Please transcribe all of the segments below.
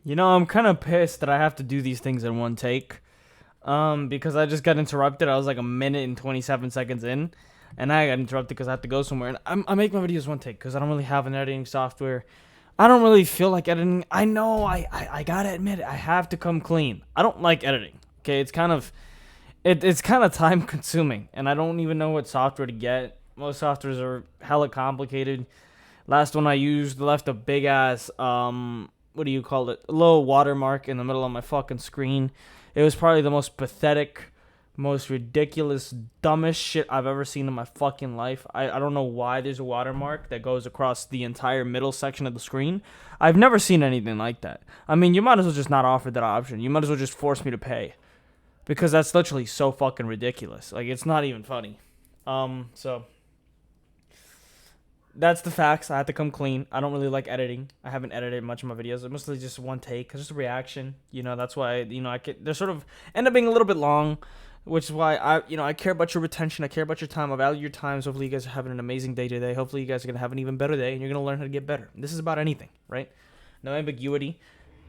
You know, I'm kind of pissed that I have to do these things in one take. Because I just got interrupted. I was like a minute and 27 seconds in, and I got interrupted because I have to go somewhere. And I make my videos one take because I don't really have an editing software. I don't really feel like editing. I know I gotta admit it. I have to come clean. I don't like editing. Okay, it's kind of time consuming, and I don't even know what software to get. Most softwares are hella complicated. Last one I used left a big ass what do you call it? A little watermark in the middle of my fucking screen. It was probably the most pathetic, most ridiculous, dumbest shit I've ever seen in my fucking life. I don't know why there's a watermark that goes across the entire middle section of the screen. I've never seen anything like that. I mean, you might as well just not offer that option. You might as well just force me to pay. Because that's literally so fucking ridiculous. Like, it's not even funny. So that's the facts. I have to come clean. I don't really like editing. I haven't edited much of my videos. It's mostly just one take, just a reaction. You know, that's why they're sort of end up being a little bit long, which is why I care about your retention. I care about your time. I value your time. So hopefully you guys are having an amazing day today. Hopefully you guys are gonna have an even better day, and you're gonna learn how to get better. This is about anything, right? No ambiguity.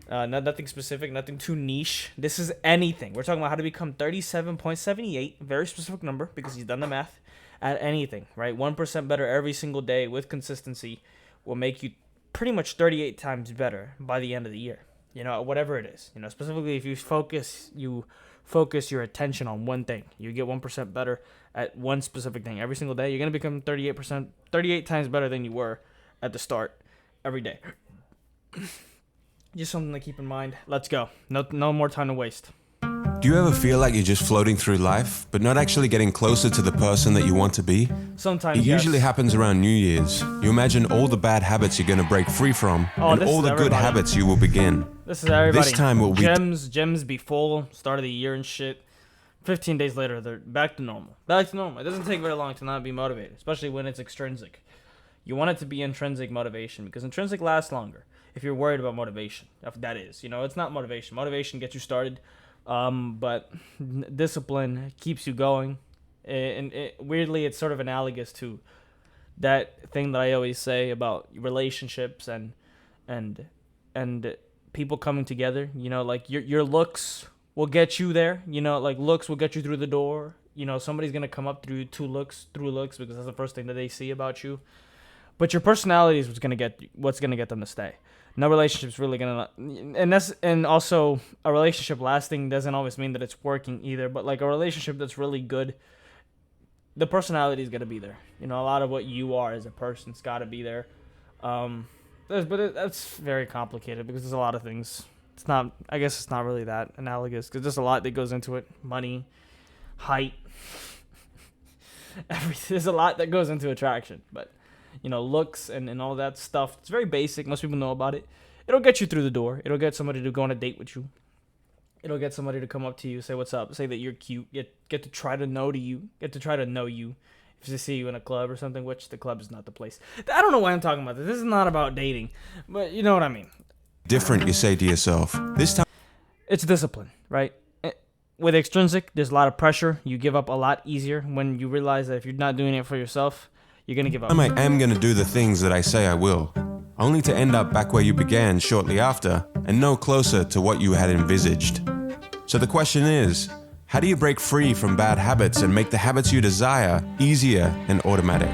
Nothing specific, nothing too niche. This is anything. We're talking about how to become 37.78, very specific number because he's done the math, at anything, right? 1% better every single day with consistency will make you pretty much 38 times better by the end of the year. You know, whatever it is. You know, specifically if you focus your attention on one thing. You get 1% better at one specific thing every single day. You're going to become 38 times better than you were at the start every day. Just something to keep in mind. Let's go. No more time to waste. Do you ever feel like you're just floating through life, but not actually getting closer to the person that you want to be? Sometimes, It usually happens around New Year's. You imagine all the bad habits you're going to break free from, and all the good habits you will begin. This is everybody. This time will be... Gyms be full, start of the year and shit. 15 days later, they're back to normal. Back to normal. It doesn't take very long to not be motivated, especially when it's extrinsic. You want it to be intrinsic motivation, because intrinsic lasts longer. If you're worried about motivation, if that is, it's not motivation. Motivation gets you started, but discipline keeps you going. And weirdly, it's sort of analogous to that thing that I always say about relationships and people coming together. Like your looks will get you there. Like looks will get you through the door. Somebody's gonna come up through through looks because that's the first thing that they see about you. But your personality is what's gonna get them to stay. No relationship's really gonna, and also a relationship lasting doesn't always mean that it's working either. But like a relationship that's really good, the personality is gonna be there. A lot of what you are as a person's gotta be there. That's very complicated because there's a lot of things. I guess it's not really that analogous because there's a lot that goes into it. Money, height, everything. There's a lot that goes into attraction, but. Looks and all that stuff. It's very basic. Most people know about it. It'll get you through the door. It'll get somebody to go on a date with you. It'll get somebody to come up to you, say what's up, say that you're cute, get to try to know you. If they see you in a club or something, which the club is not the place. I don't know why I'm talking about this. This is not about dating, but you know what I mean. Different, you say to yourself. This time... It's discipline, right? With extrinsic, there's a lot of pressure. You give up a lot easier when you realize that if you're not doing it for yourself, you're going to give up. I am going to do the things that I say I will, only to end up back where you began shortly after, and no closer to what you had envisaged. So the question is, how do you break free from bad habits and make the habits you desire easier and automatic?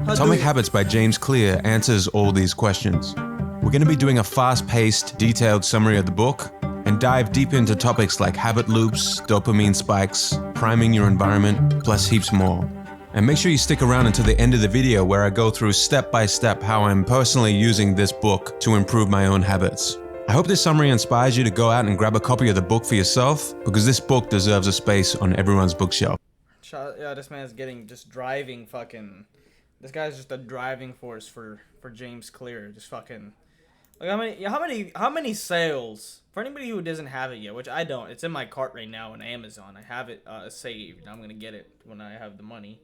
Atomic Habits by James Clear answers all these questions. We're going to be doing a fast-paced, detailed summary of the book, and dive deep into topics like habit loops, dopamine spikes, priming your environment, plus heaps more. And make sure you stick around until the end of the video where I go through step by step how I'm personally using this book to improve my own habits. I hope this summary inspires you to go out and grab a copy of the book for yourself, because this book deserves a space on everyone's bookshelf. Yeah, this man's driving fucking... This guy's just a driving force for James Clear. Just fucking... Like how many sales, for anybody who doesn't have it yet, which I don't, it's in my cart right now on Amazon. I have it saved. I'm going to get it when I have the money.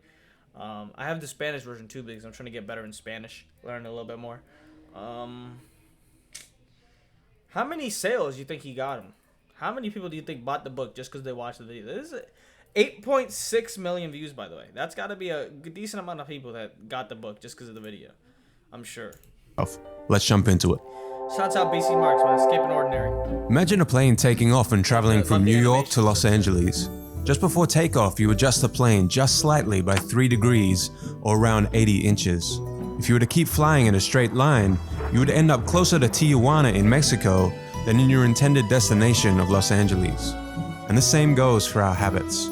I have the Spanish version too because I'm trying to get better in Spanish, learn a little bit more. How many sales do you think he got him? How many people do you think bought the book just because they watched the video? This is 8.6 million views, by the way. That's got to be a decent amount of people that got the book just because of the video, I'm sure. Let's jump into it. Shouts out BC Marks, man. Escaping ordinary. Imagine a plane taking off and traveling Love from the New York animation. to Los Angeles. Just before takeoff, you adjust the plane just slightly by 3 degrees or around 80 inches. If you were to keep flying in a straight line, you would end up closer to Tijuana in Mexico than in your intended destination of Los Angeles. And the same goes for our habits.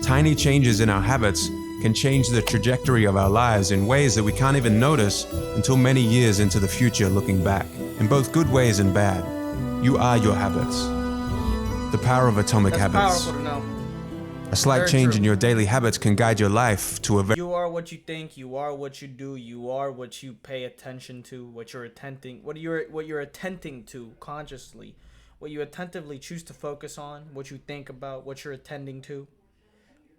Tiny changes in our habits can change the trajectory of our lives in ways that we can't even notice until many years into the future looking back, in both good ways and bad. You are your habits. The power of atomic That's habits. powerful to know. A slight Very change true. in your daily habits can guide your life to a very You are what you think. You are what you do. You are what you pay attention to. What you're attempting. What you're attending to consciously. What you attentively choose to focus on. What you think about. What you're attending to.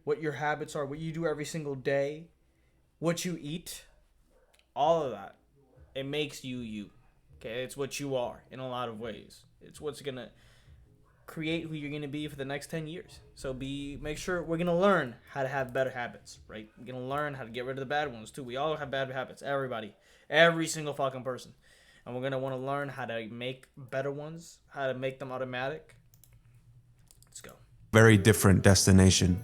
What your habits are. What you do every single day. What you eat. All of that. It makes you you. Okay, it's what you are in a lot of ways. It's what's gonna create who you're gonna be for the next 10 years. So make sure we're gonna learn how to have better habits, right? We're gonna learn how to get rid of the bad ones too. We all have bad habits, everybody, every single fucking person, and we're gonna want to learn how to make better ones, how to make them automatic. Let's go. very different destination.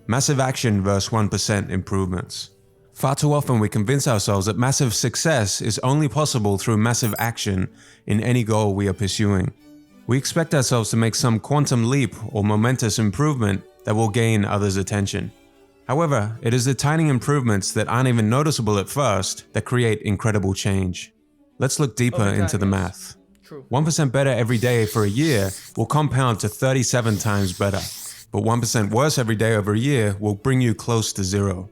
Massive action versus 1% improvements. Far too often we convince ourselves that massive success is only possible through massive action in any goal we are pursuing. We expect ourselves to make some quantum leap or momentous improvement that will gain others' attention. However, it is the tiny improvements that aren't even noticeable at first that create incredible change. Let's look deeper Over time, into the yes. math. True. 1% better every day for a year will compound to 37 times better, but 1% worse every day over a year will bring you close to zero.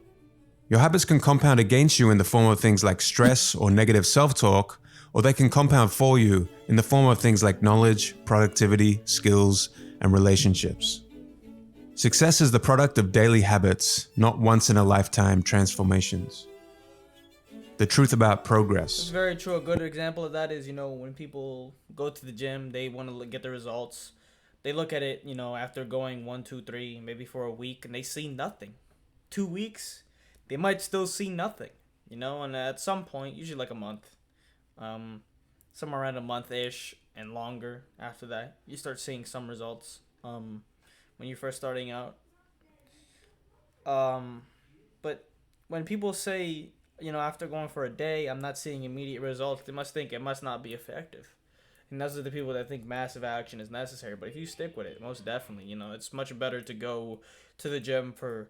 Your habits can compound against you in the form of things like stress or negative self-talk, or they can compound for you in the form of things like knowledge, productivity, skills, and relationships. Success is the product of daily habits, not once-in-a-lifetime transformations. The truth about It's progress. very true. A good example of that is, when people go to the gym, they want to get the results. They look at it, after going 1, 2, 3, maybe for a week, and they see nothing. 2 weeks, they might still see nothing, and at some point, usually like a month, somewhere around a month-ish and longer after that, you start seeing some results, when you're first starting out. But when people say, after going for a day, I'm not seeing immediate results, they must think it must not be effective. And those are the people that think massive action is necessary. But if you stick with it, most definitely, it's much better to go to the gym for,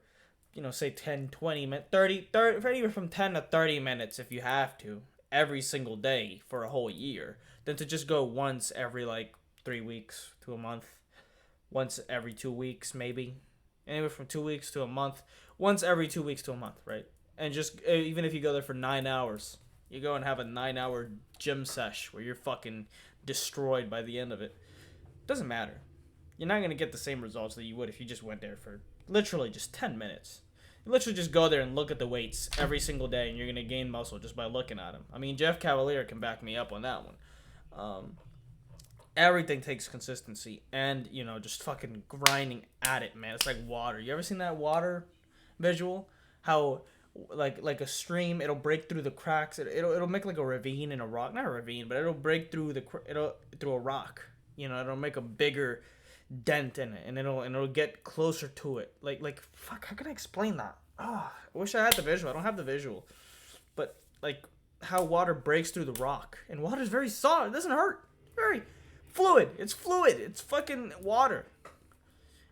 say 10, 20 minutes, 30, anywhere from 10 to 30 minutes if you have to, every single day for a whole year, than to just go once every 3 weeks to a month, once every 2 weeks maybe, anywhere from 2 weeks to a month, once every 2 weeks to a month, right? And just, even if you go there for 9 hours, you go and have a 9-hour gym sesh where you're fucking destroyed by the end of it. Doesn't matter. You're not going to get the same results that you would if you just went there for literally just 10 minutes. You literally just go there and look at the weights every single day, and you're going to gain muscle just by looking at them. I mean, Jeff Cavalier can back me up on that one. Everything takes consistency and, just fucking grinding at it, man. It's like water. You ever seen that water visual? How like a stream, it'll break through the cracks. It'll make like a ravine in a rock, not a ravine, but it'll break through through a rock. It'll make a bigger dent in it, and it'll get closer to it. Like fuck, how can I explain that? I wish I had the visual. I don't have the visual, but like how water breaks through the rock, and water's very soft. It doesn't hurt. Very fluid. It's fluid. It's fucking water,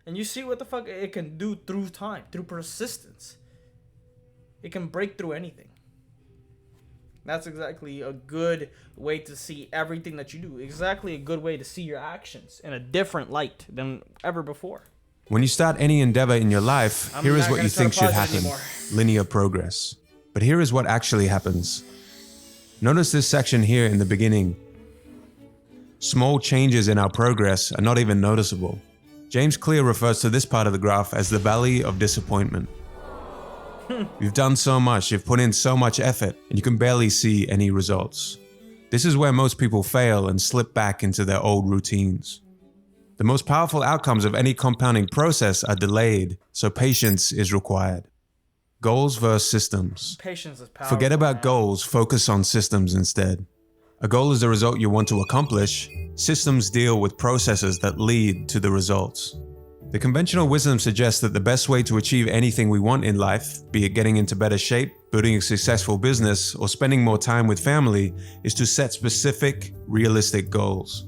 and you see what the fuck it can do through time, through persistence. It can break through anything. That's exactly a good way to see everything that you do. Exactly a good way to see your actions in a different light than ever before. When you start any endeavor in your life, I'm here is not what gonna you try to think should pause it happen. anymore. Linear progress. But here is what actually happens. Notice this section here in the beginning. Small changes in our progress are not even noticeable. James Clear refers to this part of the graph as the valley of disappointment. You've done so much, you've put in so much effort, and you can barely see any results. This is where most people fail and slip back into their old routines. The most powerful outcomes of any compounding process are delayed, so patience is required. Goals versus systems. Patience is powerful. Forget about man. goals, focus on systems instead. A goal is the result you want to accomplish. Systems deal with processes that lead to the results. The conventional wisdom suggests that the best way to achieve anything we want in life, be it getting into better shape, building a successful business, or spending more time with family, is to set specific, realistic goals.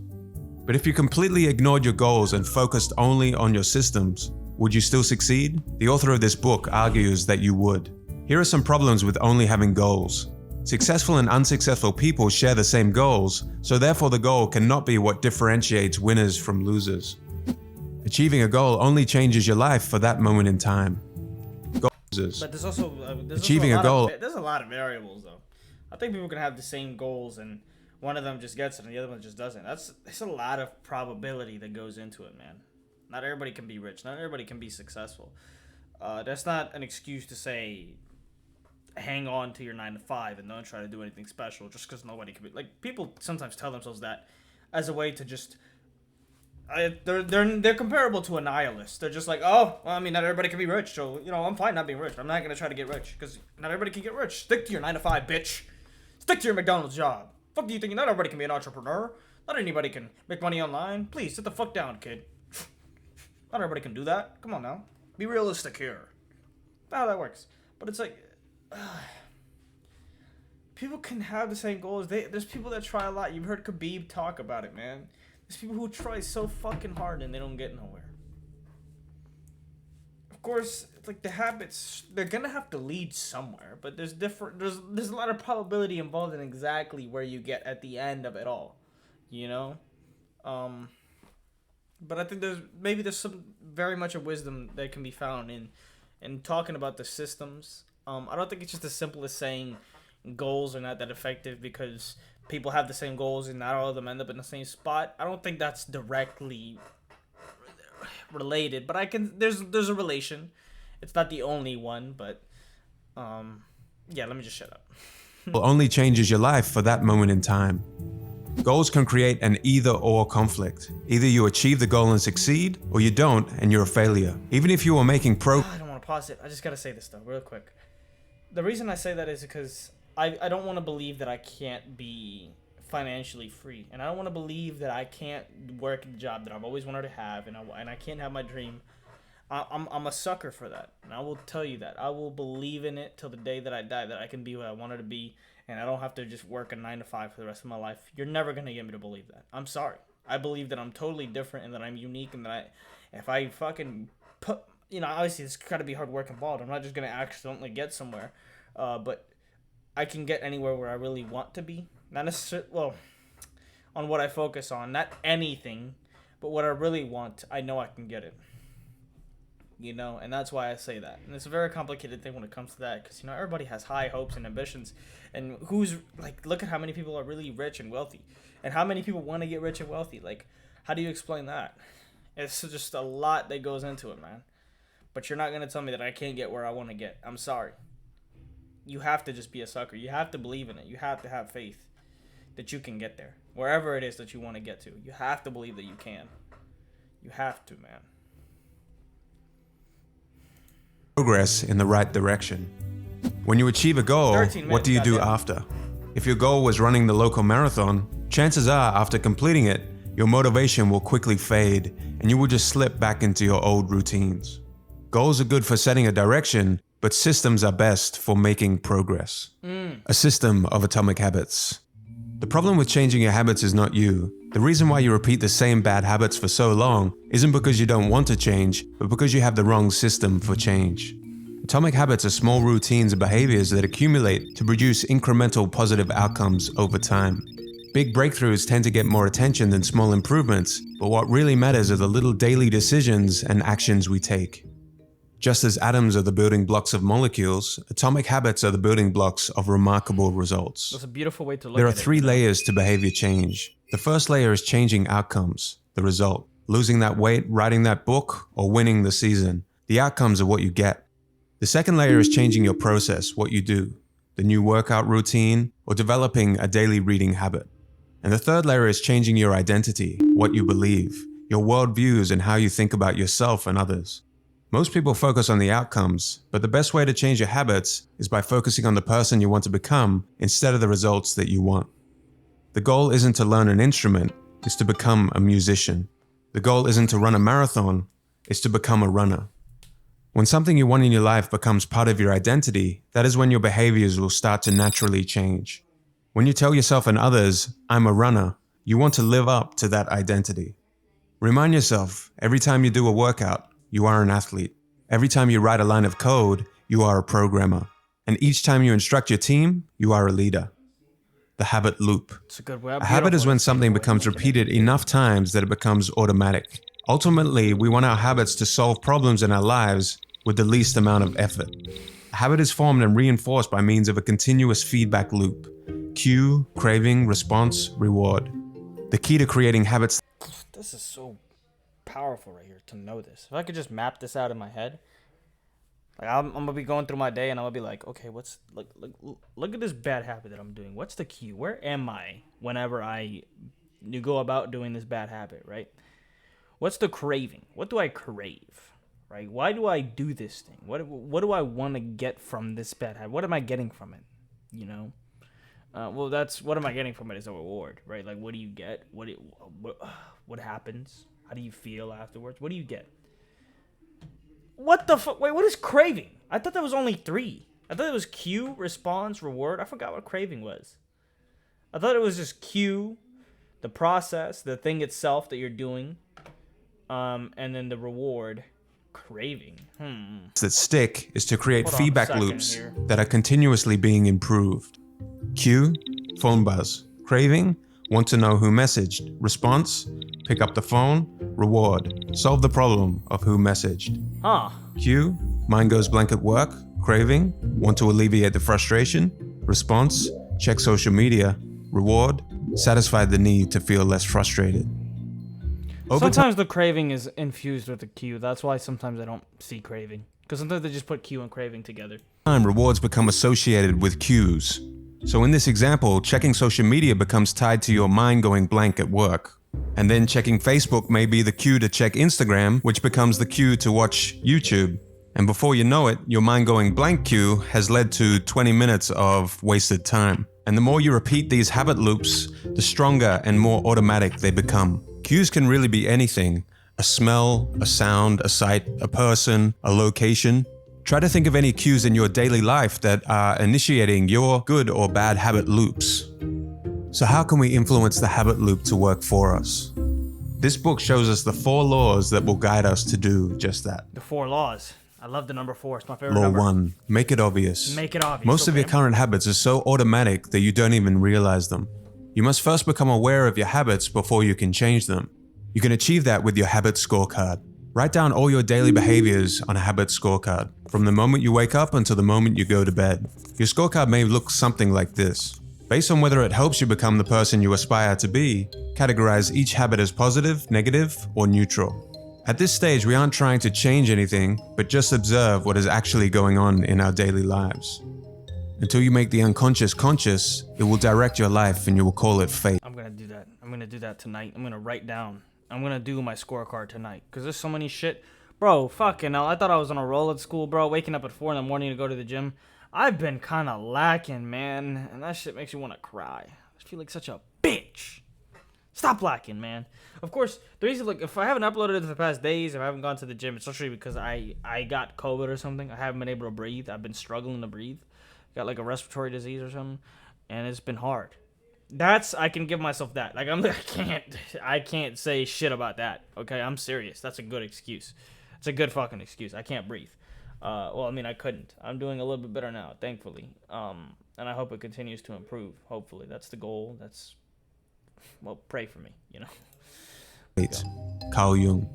But if you completely ignored your goals and focused only on your systems, would you still succeed? The author of this book argues that you would. Here are some problems with only having goals. Successful and unsuccessful people share the same goals, so therefore the goal cannot be what differentiates winners from losers. Achieving a goal only changes your life for that moment in time. Goals. But there's also Achieving a goal. There's a lot of variables though. I think people can have the same goals and one of them just gets it and the other one just doesn't. There's a lot of probability that goes into it, man. Not everybody can be rich. Not everybody can be successful. That's not an excuse to say hang on to your 9 to 5 and don't try to do anything special just because nobody can be. Like, people sometimes tell themselves that as a way to just they're comparable to a nihilist. They're just like, oh, well, I mean, not everybody can be rich, so I'm fine not being rich. I'm not gonna try to get rich because not everybody can get rich. Stick to your 9 to 5, bitch. Stick to your McDonald's job. Fuck do you think? Not everybody can be an entrepreneur. Not anybody can make money online. Please sit the fuck down, kid. Not everybody can do that. Come on now, be realistic here. That's how that works. But it's like. People can have the same goals. There's people that try a lot. You've heard Khabib talk about it, man. There's people who try so fucking hard and they don't get nowhere. Of course, it's like the habits, they're gonna have to lead somewhere, but there's a lot of probability involved in exactly where you get at the end of it all, But I think there's some very much a wisdom that can be found in talking about the systems. I don't think it's just as simple as saying goals are not that effective because people have the same goals and not all of them end up in the same spot. I don't think that's directly related, but there's a relation. It's not the only one, but let me just shut up. Only changes your life for that moment in time. Goals can create an either-or conflict. Either you achieve the goal and succeed, or you don't and you're a failure. Even if you are making I don't want to pause it. I just gotta say this though, real quick. The reason I say that is because I don't want to believe that I can't be financially free, and I don't want to believe that I can't work the job that I've always wanted to have, and I can't have my dream. I'm a sucker for that, and I will tell you that. I will believe in it till the day that I die, that I can be what I wanted to be, and I don't have to just work a 9 to 5 for the rest of my life. You're never gonna get me to believe that. I'm sorry. I believe that I'm totally different and that I'm unique, and that if I fucking put, obviously there's gotta be hard work involved. I'm not just gonna accidentally get somewhere, but I can get anywhere where I really want to be. Not necessarily, on what I focus on, not anything, but what I really want, I know I can get it. And that's why I say that. And it's a very complicated thing when it comes to that, because, everybody has high hopes and ambitions. And look at how many people are really rich and wealthy, and how many people want to get rich and wealthy. Like, how do you explain that? It's just a lot that goes into it, man. But you're not going to tell me that I can't get where I want to get. I'm sorry. You have to just be a sucker. You have to believe in it. You have to have faith that you can get there. Wherever it is that you want to get to. You have to believe that you can. You have to, man. Progress in the right direction. When you achieve a goal, what do you do after? If your goal was running the local marathon, chances are after completing it, your motivation will quickly fade and you will just slip back into your old routines. Goals are good for setting a direction, but systems are best for making progress. A system of atomic habits. The problem with changing your habits is not you. The reason why you repeat the same bad habits for so long isn't because you don't want to change, but because you have the wrong system for change. Atomic habits are small routines and behaviors that accumulate to produce incremental positive outcomes over time. Big breakthroughs tend to get more attention than small improvements, but what really matters are the little daily decisions and actions we take. Just as atoms are the building blocks of molecules, atomic habits are the building blocks of remarkable results. That's a beautiful way to look There at are it. 3 layers to behavior change. The first layer is changing outcomes, the result. Losing that weight, writing that book, or winning the season. The outcomes are what you get. The second layer is changing your process, what you do. The new workout routine, or developing a daily reading habit. And the third layer is changing your identity, what you believe, your worldviews and how you think about yourself and others. Most people focus on the outcomes, but the best way to change your habits is by focusing on the person you want to become instead of the results that you want. The goal isn't to learn an instrument, it's to become a musician. The goal isn't to run a marathon, it's to become a runner. When something you want in your life becomes part of your identity, that is when your behaviors will start to naturally change. When you tell yourself and others, I'm a runner, you want to live up to that identity. Remind yourself, every time you do a workout, you are an athlete. Every time you write a line of code, you are a programmer. And each time you instruct your team, you are a leader. The habit loop. It's a good way. A habit is when something becomes repeated enough times that it becomes automatic. Ultimately, we want our habits to solve problems in our lives with the least amount of effort. A habit is formed and reinforced by means of a continuous feedback loop. Cue, craving, response, reward. The key to creating habits. This is so powerful right here to know this. If I could just map this out in my head, like I'm gonna be going through my day and I'm gonna be like, okay, what's look at this bad habit that I'm doing. What's the cue? Where am I whenever you go about doing this bad habit, right? What's the craving? What do I crave? Right? Why do I do this thing? What do I want to get from this bad habit? What am I getting from it? You know? Well, that's what am I getting from it is a reward, right? Like, what do you get? What happens? How do you feel afterwards? What do you get? What the fuck? Wait, what is craving? I thought that was only 3. I thought it was cue, response, reward. I forgot what craving was. I thought it was just cue, the process, the thing itself that you're doing, and then the reward. Craving. That stick is to create feedback loops here. that are continuously being improved. Cue, phone buzz. Craving, want to know who messaged. Response, pick up the phone. Reward, solve the problem of who messaged. Cue, mind goes blank at work. Craving, want to alleviate the frustration. Response, check social media. Reward, satisfy the need to feel less frustrated. Sometimes the craving is infused with the cue. That's why sometimes I don't see craving. Because sometimes they just put cue and craving together. Rewards become associated with cues. So in this example, checking social media becomes tied to your mind going blank at work. And then checking Facebook may be the cue to check Instagram, which becomes the cue to watch YouTube. And before you know it, your mind going blank cue has led to 20 minutes of wasted time. And the more you repeat these habit loops, the stronger and more automatic they become. Cues can really be anything: a smell, a sound, a sight, a person, a location. Try to think of any cues in your daily life that are initiating your good or bad habit loops. So how can we influence the habit loop to work for us? This book shows us the 4 laws that will guide us to do just that. The 4 laws. I love the number 4. It's my favorite Law number. 1, make it obvious. Make it obvious. Most of your current habits are so automatic that you don't even realize them. You must first become aware of your habits before you can change them. You can achieve that with your habit scorecard. Write down all your daily behaviors on a habit scorecard, from the moment you wake up until the moment you go to bed. Your scorecard may look something like this. Based on whether it helps you become the person you aspire to be, categorize each habit as positive, negative, or neutral. At this stage, we aren't trying to change anything, but just observe what is actually going on in our daily lives. Until you make the unconscious conscious, it will direct your life and you will call it fate. I'm gonna do that. I'm gonna do that tonight. I'm gonna write down. I'm gonna do my scorecard tonight. Because there's so many shit. Bro, fucking hell. I thought I was on a roll at school, bro. Waking up at 4 in the morning to go to the gym. I've been kind of lacking, man. And that shit makes you want to cry. I feel like such a bitch. Stop lacking, man. Of course, the reason, like, if I haven't uploaded it for the past days, if I haven't gone to the gym, it's actually because I got COVID or something. I haven't been able to breathe. I've been struggling to breathe. Got like a respiratory disease or something, and it's been hard. I can give myself that. Like, I can't say shit about that. Okay, I'm serious. That's a good excuse. It's a good fucking excuse. I can't breathe. Well, I mean, I couldn't. I'm doing a little bit better now, thankfully. And I hope it continues to improve. Hopefully, that's the goal. Well, pray for me, you know. Carl Jung.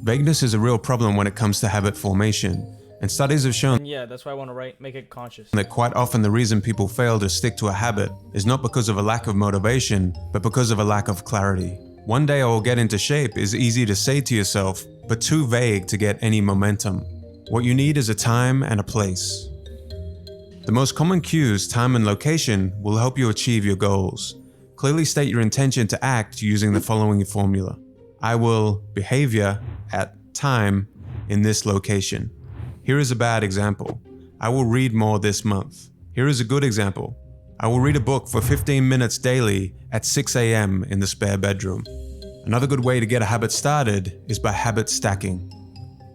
Vagueness is a real problem when it comes to habit formation. And studies have shown that's why I want to make it conscious. that quite often the reason people fail to stick to a habit is not because of a lack of motivation, but because of a lack of clarity. One day I will get into shape is easy to say to yourself, but too vague to get any momentum. What you need is a time and a place. The most common cues, time and location, will help you achieve your goals. Clearly state your intention to act using the following formula. I will behavior at time in this location. Here is a bad example. I will read more this month. Here is a good example. I will read a book for 15 minutes daily at 6 a.m. in the spare bedroom. Another good way to get a habit started is by habit stacking.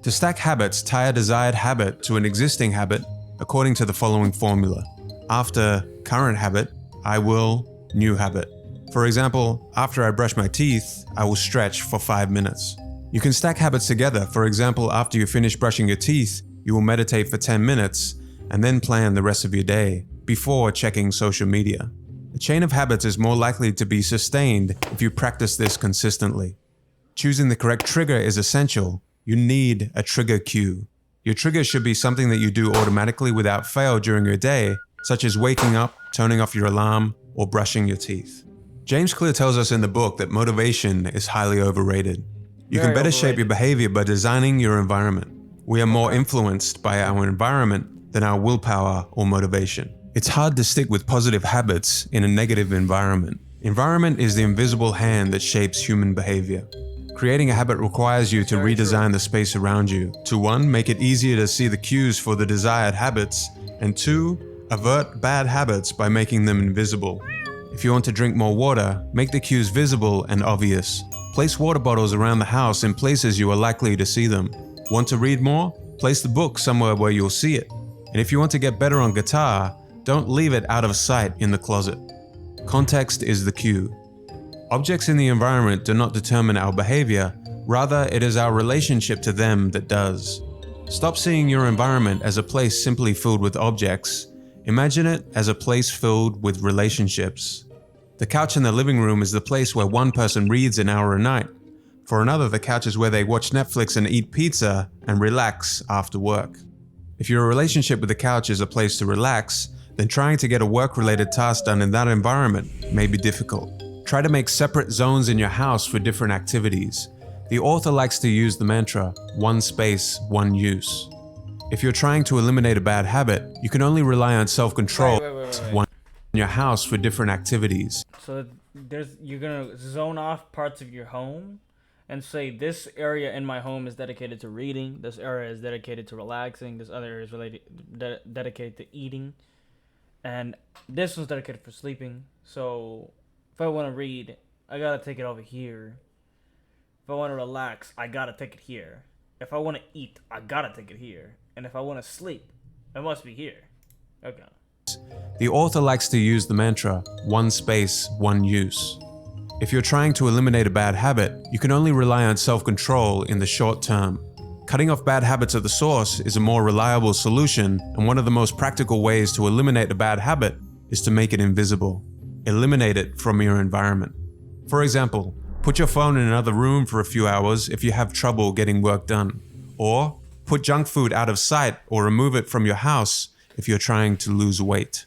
To stack habits, tie a desired habit to an existing habit according to the following formula. After current habit, I will new habit. For example, after I brush my teeth, I will stretch for 5 minutes. You can stack habits together. For example, after you finish brushing your teeth, you will meditate for 10 minutes and then plan the rest of your day before checking social media. A chain of habits is more likely to be sustained if you practice this consistently. Choosing the correct trigger is essential. You need a trigger cue. Your trigger should be something that you do automatically without fail during your day, such as waking up, turning off your alarm, or brushing your teeth. James Clear tells us in the book that motivation is highly overrated. You can better shape your behavior by designing your environment. We are more influenced by our environment than our willpower or motivation. It's hard to stick with positive habits in a negative environment. Environment is the invisible hand that shapes human behavior. Creating a habit requires you to redesign the space around you to 1. Make it easier to see the cues for the desired habits, and 2. Avert bad habits by making them invisible. If you want to drink more water, make the cues visible and obvious. Place water bottles around the house in places you are likely to see them. Want to read more? Place the book somewhere where you'll see it. And if you want to get better on guitar, don't leave it out of sight in the closet. Context is the cue. Objects in the environment do not determine our behavior, rather it is our relationship to them that does. Stop seeing your environment as a place simply filled with objects. Imagine it as a place filled with relationships. The couch in the living room is the place where one person reads an hour a night. For another, the couch is where they watch Netflix and eat pizza and relax after work. If your relationship with the couch is a place to relax, then trying to get a work-related task done in that environment may be difficult. Try to make separate zones in your house for different activities. The author likes to use the mantra, one space, one use. If you're trying to eliminate a bad habit, you can only rely on self-control one in your house for different activities. So you're gonna zone off parts of your home and say this area in my home is dedicated to reading, this area is dedicated to relaxing, this other area is dedicated to eating, and this one's dedicated for sleeping. So if I want to read, I gotta take it over here. If I want to relax, I gotta take it here. If I want to eat, I gotta take it here. And if I want to sleep, it must be here. Okay. The author likes to use the mantra, one space, one use. If you're trying to eliminate a bad habit, you can only rely on self-control in the short term. Cutting off bad habits at the source is a more reliable solution, and one of the most practical ways to eliminate a bad habit is to make it invisible. Eliminate it from your environment. For example, put your phone in another room for a few hours if you have trouble getting work done. Or put junk food out of sight or remove it from your house if you're trying to lose weight.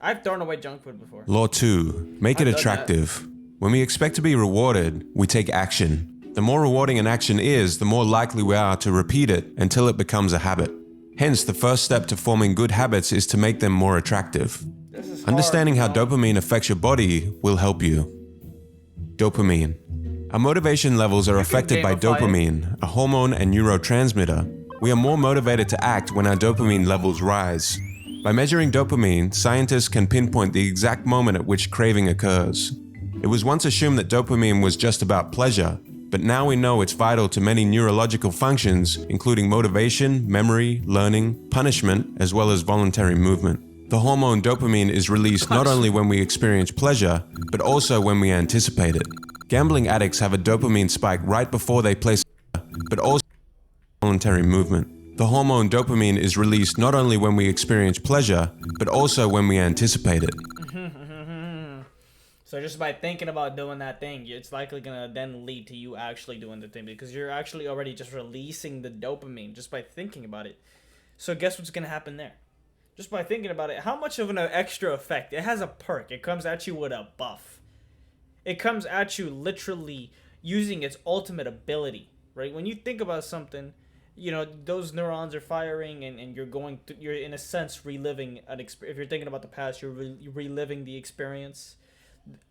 I've thrown away junk food before. Law 2. Make it attractive. When we expect to be rewarded, we take action. The more rewarding an action is, the more likely we are to repeat it until it becomes a habit. Hence, the first step to forming good habits is to make them more attractive. Understanding how dopamine affects your body will help you. Dopamine. Our motivation levels are affected by dopamine, a hormone and neurotransmitter. We are more motivated to act when our dopamine levels rise. By measuring dopamine, scientists can pinpoint the exact moment at which craving occurs. It was once assumed that dopamine was just about pleasure, but now we know it's vital to many neurological functions, including motivation, memory, learning, punishment, as well as voluntary movement. The hormone dopamine is released not only when we experience pleasure, but also when we anticipate it. Gambling addicts have a dopamine spike right before they place, but also voluntary movement. The hormone dopamine is released not only when we experience pleasure, but also when we anticipate it. So just by thinking about doing that thing, it's likely gonna then lead to you actually doing the thing, because you're actually already just releasing the dopamine just by thinking about it. So guess what's gonna happen there? Just by thinking about it, how much of an extra effect? It has a perk. It comes at you with a buff. It comes at you literally using its ultimate ability, right? When you think about something, you know, those neurons are firing, and you're in a sense reliving an experience. If you're thinking about the past, you're reliving the experience.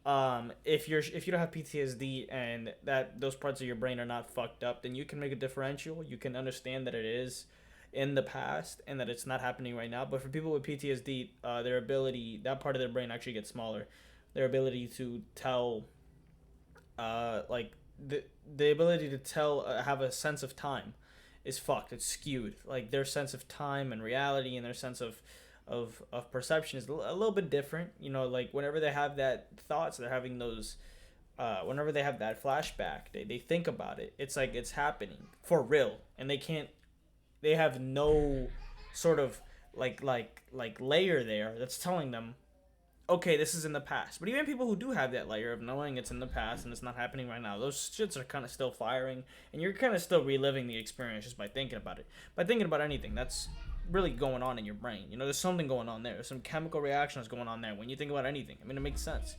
If you don't have PTSD and that those parts of your brain are not fucked up, then you can make a differential. You can understand that it is in the past and that it's not happening right now. But for people with PTSD, their ability, that part of their brain actually gets smaller. Their ability to tell, like the ability to tell, have a sense of time, is fucked. It's skewed. Like their sense of time and reality and their sense of perception is a little bit different. You know, like whenever they have that thoughts, they're having those. Whenever they have that flashback, they think about it. It's like it's happening for real, and they can't. They have no sort of like layer there that's telling them, okay, this is in the past. But even people who do have that layer of knowing it's in the past and it's not happening right now, those shits are kind of still firing, and you're kind of still reliving the experience just by thinking about it. By thinking about anything, that's really going on in your brain. You know, there's something going on there. There's some chemical reactions going on there when you think about anything. I mean, it makes sense.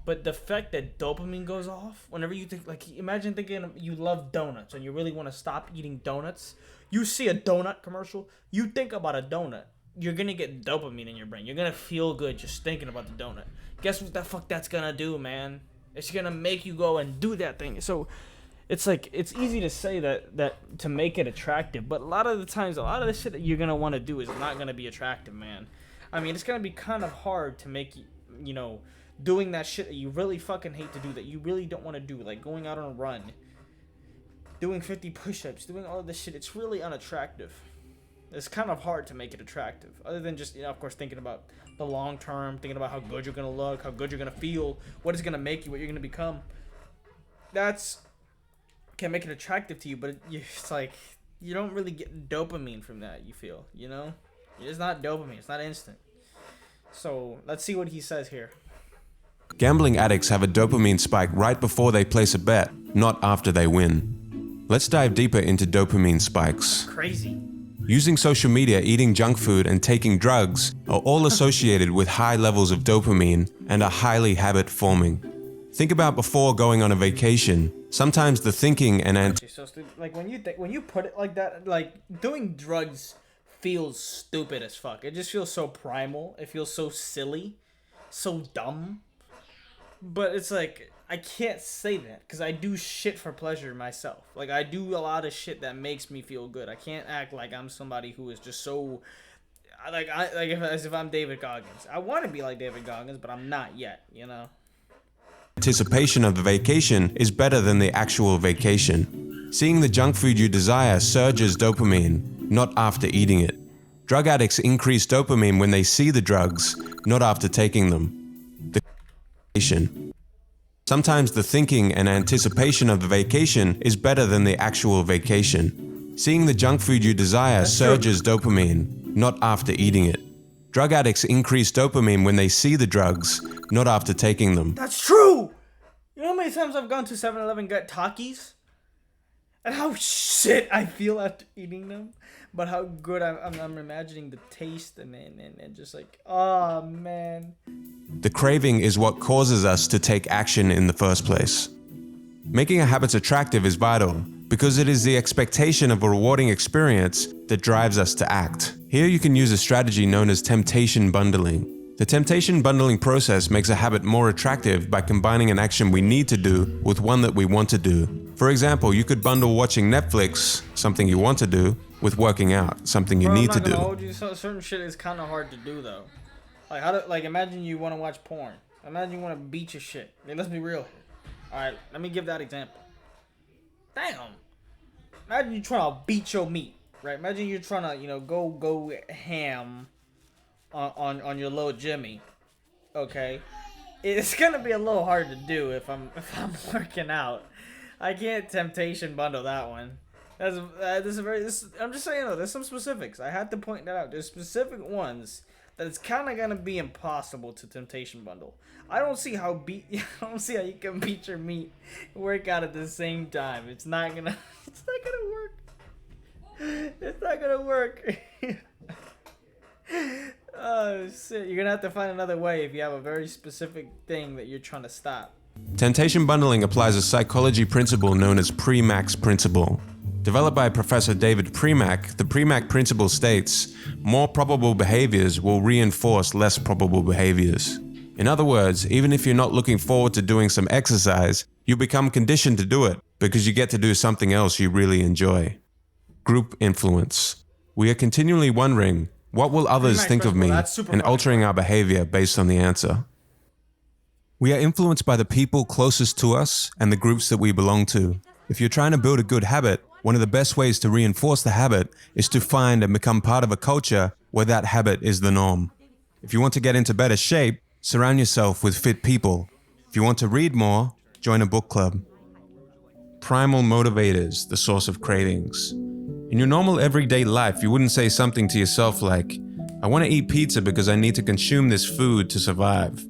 But the fact that dopamine goes off whenever you think, like, imagine thinking you love donuts and you really want to stop eating donuts. You see a donut commercial, you think about a donut. You're going to get dopamine in your brain. You're going to feel good just thinking about the donut. Guess what the fuck that's going to do, man? It's going to make you go and do that thing. So it's like, it's easy to say that to make it attractive, but a lot of the times, a lot of the shit that you're going to want to do is not going to be attractive, man. I mean, it's going to be kind of hard to make, you know, doing that shit that you really fucking hate to do, that you really don't want to do, like going out on a run, doing 50 push-ups, doing all of this shit. It's really unattractive. It's kind of hard to make it attractive, other than just, you know, of course, thinking about the long term, thinking about how good you're gonna look, how good you're gonna feel, what it's gonna make you, what you're gonna become. That's can make it attractive to you, but it's like you don't really get dopamine from that. You feel, you know, it's not dopamine. It's not instant. So let's see what he says here. Gambling addicts have a dopamine spike right before they place a bet, not after they win. Let's dive deeper into dopamine spikes. Crazy. Using social media, eating junk food, and taking drugs are all associated with high levels of dopamine and are highly habit-forming. Think about before going on a vacation. Sometimes the thinking and So like when you put it like that, like doing drugs feels stupid as fuck. It just feels so primal. It feels so silly, so dumb. But it's like, I can't say that because I do shit for pleasure myself. Like, I do a lot of shit that makes me feel good. I can't act like I'm somebody who is just so, as if I'm David Goggins. I want to be like David Goggins, but I'm not yet, you know? anticipation of the vacation is better than the actual vacation. Seeing the junk food you desire surges dopamine, not after eating it. Drug addicts increase dopamine when they see the drugs, not after taking them. Sometimes the thinking and anticipation of the vacation is better than the actual vacation. Seeing the junk food you desire surges dopamine, not after eating it. Drug addicts increase dopamine when they see the drugs, not after taking them. That's true! You know how many times I've gone to 7-Eleven got Takis? And how shit I feel after eating them? But how good I'm imagining the taste and just like, oh man. The craving is what causes us to take action in the first place. Making a habit attractive is vital because it is the expectation of a rewarding experience that drives us to act. Here you can use a strategy known as temptation bundling. The temptation bundling process makes a habit more attractive by combining an action we need to do with one that we want to do. For example, you could bundle watching Netflix, something you want to do, with working out, something you need to do. Hold you. So certain shit is kind of hard to do though. Like imagine you want to watch porn. Imagine you want to beat your shit. I mean, let's be real here. All right, let me give that example. Damn. Imagine you trying to beat your meat, right? Imagine you're trying to, go ham on your little Jimmy. Okay, it's gonna be a little hard to do if I'm working out. I can't temptation bundle that one. I'm just saying though, there's some specifics. I had to point that out. There's specific ones that it's kind of gonna be impossible to temptation bundle. I don't see how you can beat your meat and work out at the same time. It's not gonna work. It's not gonna work. Oh shit! You're gonna have to find another way if you have a very specific thing that you're trying to stop. Temptation bundling applies a psychology principle known as Premack's principle. Developed by Professor David Premack, the Premack principle states, more probable behaviors will reinforce less probable behaviors. In other words, even if you're not looking forward to doing some exercise, you become conditioned to do it because you get to do something else you really enjoy. Group influence. We are continually wondering, what will others think of me, and altering our behavior based on the answer. We are influenced by the people closest to us and the groups that we belong to. If you're trying to build a good habit, one of the best ways to reinforce the habit is to find and become part of a culture where that habit is the norm. If you want to get into better shape, surround yourself with fit people. If you want to read more, join a book club. Primal motivators, the source of cravings. In your normal everyday life, you wouldn't say something to yourself like, I want to eat pizza because I need to consume this food to survive.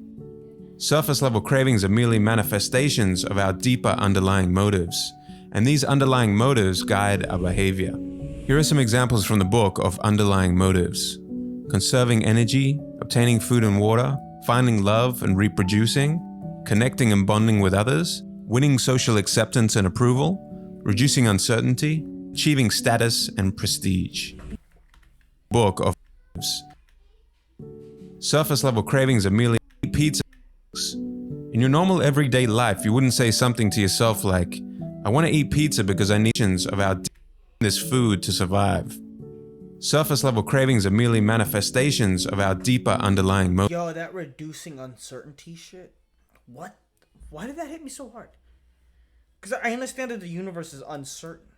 Surface level cravings are merely manifestations of our deeper underlying motives, and these underlying motives guide our behavior. Here are some examples from the book of underlying motives: conserving energy, obtaining food and water, finding love and reproducing, connecting and bonding with others, winning social acceptance and approval, reducing uncertainty, achieving status and prestige. Book of surface level cravings are merely pizza. In your normal everyday life, you wouldn't say something to yourself like, I want to eat pizza because I need of our this food to survive. Surface level cravings are merely manifestations of our deeper underlying motives. Yo, that reducing uncertainty shit. What? Why did that hit me so hard? Because I understand that the universe is uncertain.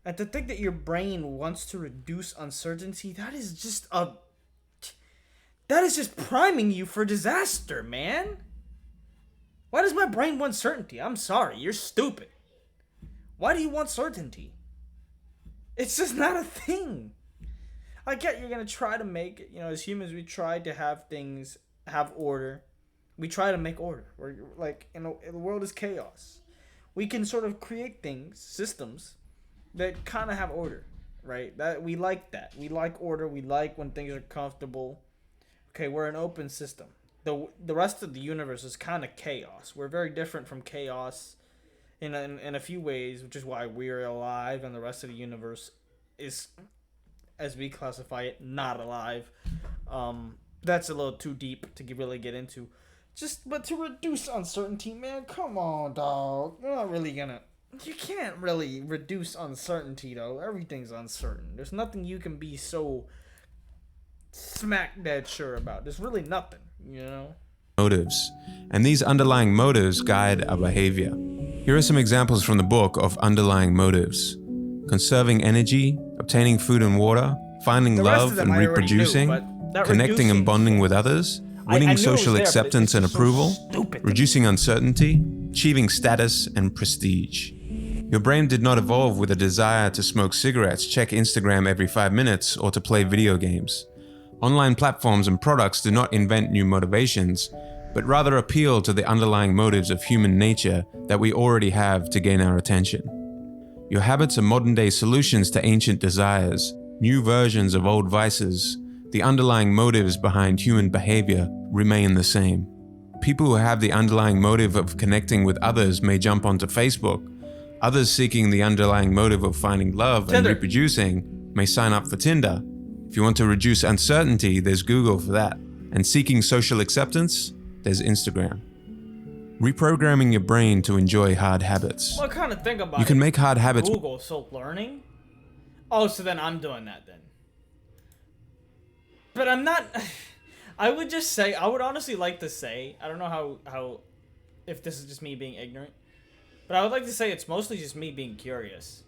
And to think that your brain wants to reduce uncertainty, that is just priming you for disaster, man. Why does my brain want certainty? I'm sorry, you're stupid. Why do you want certainty? It's just not a thing. I get you're gonna try to make it, as humans we try to have things have order. We try to make order. We're like, the world is chaos. We can sort of create things, systems, that kind of have order, right? That we like that. We like order. We like when things are comfortable. Okay, we're an open system. The rest of the universe is kind of chaos. We're very different from chaos in a few ways, which is why we're alive and the rest of the universe is, as we classify it, not alive. That's a little too deep to really get into. But to reduce uncertainty, man, come on, dog. You're not really gonna... You can't really reduce uncertainty, though. Everything's uncertain. There's nothing you can be so smack dead sure about. There's really nothing, Motives. And these underlying motives guide our behavior. Here are some examples from the book of underlying motives: conserving energy, obtaining food and water, finding love and reproducing, connecting and bonding with others, winning social acceptance and approval, reducing uncertainty, achieving status and prestige. Your brain did not evolve with a desire to smoke cigarettes, check Instagram every 5 minutes, or to play video games. Online platforms and products do not invent new motivations, but rather appeal to the underlying motives of human nature that we already have to gain our attention. Your habits are modern-day solutions to ancient desires, new versions of old vices. The underlying motives behind human behavior remain the same. People who have the underlying motive of connecting with others may jump onto Facebook. Others seeking the underlying motive of finding love and reproducing may sign up for Tinder. If you want to reduce uncertainty, there's Google for that. And seeking social acceptance, there's Instagram. Reprogramming your brain to enjoy hard habits. What kind of think about You can make hard habits. Google, so learning? Oh, so then I'm doing that then. But I'm not... I would just say, I would honestly like to say, I don't know how if this is just me being ignorant, but I would like to say it's mostly just me being curious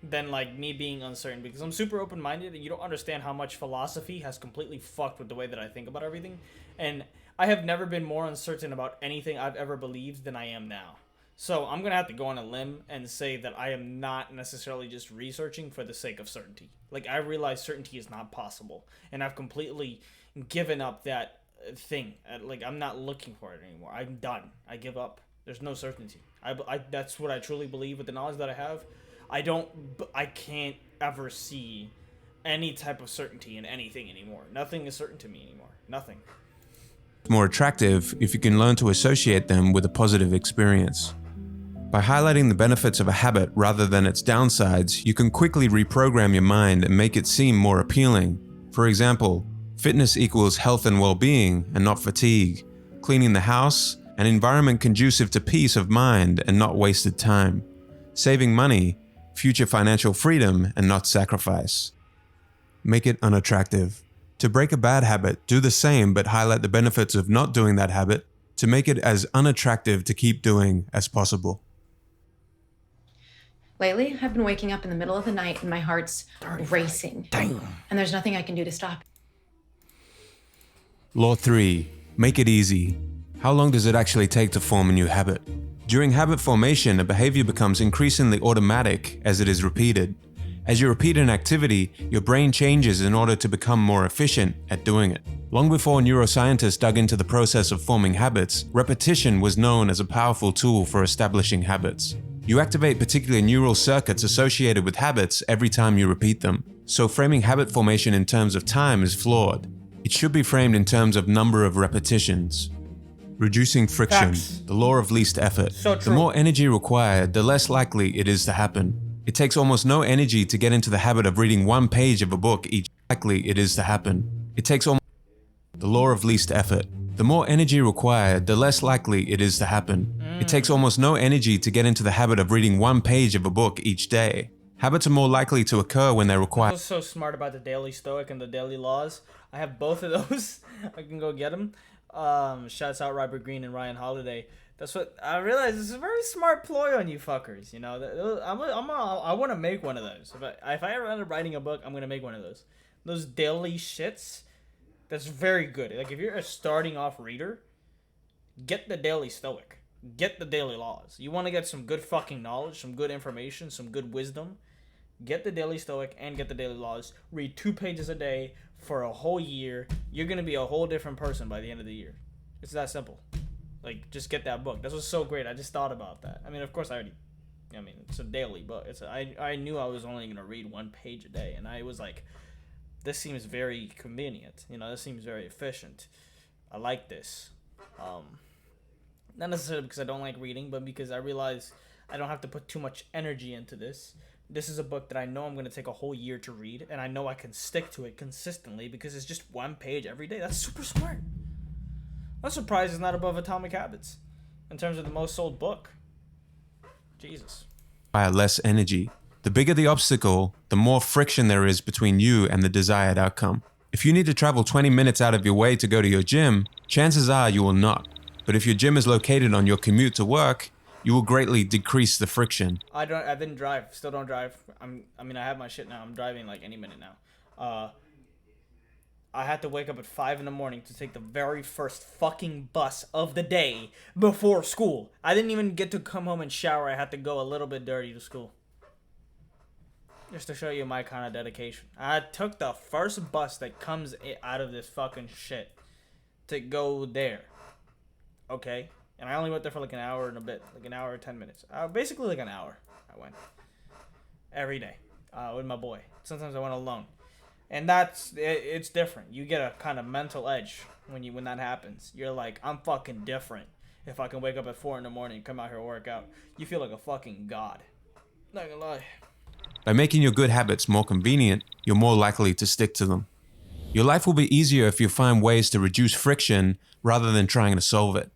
than like me being uncertain, because I'm super open-minded and you don't understand how much philosophy has completely fucked with the way that I think about everything. And I have never been more uncertain about anything I've ever believed than I am now. So I'm going to have to go on a limb and say that I am not necessarily just researching for the sake of certainty. Like, I realize certainty is not possible, and I've completely given up that thing. Like, I'm not looking for it anymore. I'm done. I give up. There's no certainty. That's what I truly believe with the knowledge that I have. I can't ever see any type of certainty in anything anymore. Nothing is certain to me anymore. Nothing. More attractive if you can learn to associate them with a positive experience. By highlighting the benefits of a habit rather than its downsides, you can quickly reprogram your mind and make it seem more appealing. For example, fitness equals health and well-being and not fatigue. Cleaning the house, an environment conducive to peace of mind and not wasted time. Saving money, future financial freedom, and not sacrifice. Make it unattractive. To break a bad habit, do the same but highlight the benefits of not doing that habit to make it as unattractive to keep doing as possible. Lately, I've been waking up in the middle of the night and my heart's racing. Damn. And there's nothing I can do to stop it. Law 3. Make it easy. How long does it actually take to form a new habit? During habit formation, a behavior becomes increasingly automatic as it is repeated. As you repeat an activity, your brain changes in order to become more efficient at doing it. Long before neuroscientists dug into the process of forming habits, repetition was known as a powerful tool for establishing habits. You activate particular neural circuits associated with habits every time you repeat them. So framing habit formation in terms of time is flawed. It should be framed in terms of number of repetitions. Reducing friction, Facts. the law of least effort. So The true. more energy required, the less likely it is to happen. It takes almost no energy to get into the habit of reading one page of a book each likely it is to happen. It takes almost the law of least effort. The more energy required, the less likely it is to happen. It takes almost no energy to get into the habit of reading one page of a book each day. Habits are more likely to occur when they require. I was so smart about the Daily Stoic and the Daily Laws. I have both of those. I can go get them. Shouts out Robert Greene and Ryan Holiday. That's what I realized. It's a very smart ploy on you fuckers. You know, I want to make one of those. If I ever end up writing a book, I'm gonna make one of those. Those daily shits. That's very good. Like if you're a starting off reader, get the Daily Stoic. Get the Daily Laws. You want to get some good fucking knowledge, some good information, some good wisdom. Get the Daily Stoic and get the Daily Laws. Read 2 pages a day for a whole year. You're gonna be a whole different person by the end of the year. It's that simple. Like, just get that book. That was so great. I just thought about that. I mean, of course, it's a daily book. I knew I was only going to read 1 page a day. And I was like, this seems very convenient. You know, this seems very efficient. I like this. Not necessarily because I don't like reading, but because I realize I don't have to put too much energy into this. This is a book that I know I'm going to take a whole year to read. And I know I can stick to it consistently because it's just 1 page every day. That's super smart. I'm surprised it's not above Atomic Habits in terms of the most sold book. Jesus. Less energy. The bigger the obstacle, the more friction there is between you and the desired outcome. If you need to travel 20 minutes out of your way to go to your gym, chances are you will not. But if your gym is located on your commute to work, you will greatly decrease the friction. I didn't drive. Still don't drive. I have my shit now. I'm driving like any minute now. I had to wake up at 5 in the morning to take the very first fucking bus of the day before school. I didn't even get to come home and shower. I had to go a little bit dirty to school. Just to show you my kind of dedication. I took the first bus that comes out of this fucking shit to go there. Okay? And I only went there for like an hour and a bit. Like an hour or 10 minutes. Basically like an hour I went. Every day. With my boy. Sometimes I went alone. And it's different. You get a kind of mental edge when that happens. You're like, I'm fucking different. If I can wake up at 4 in the morning and come out here and work out, you feel like a fucking god. Not gonna lie. By making your good habits more convenient, you're more likely to stick to them. Your life will be easier if you find ways to reduce friction rather than trying to solve it.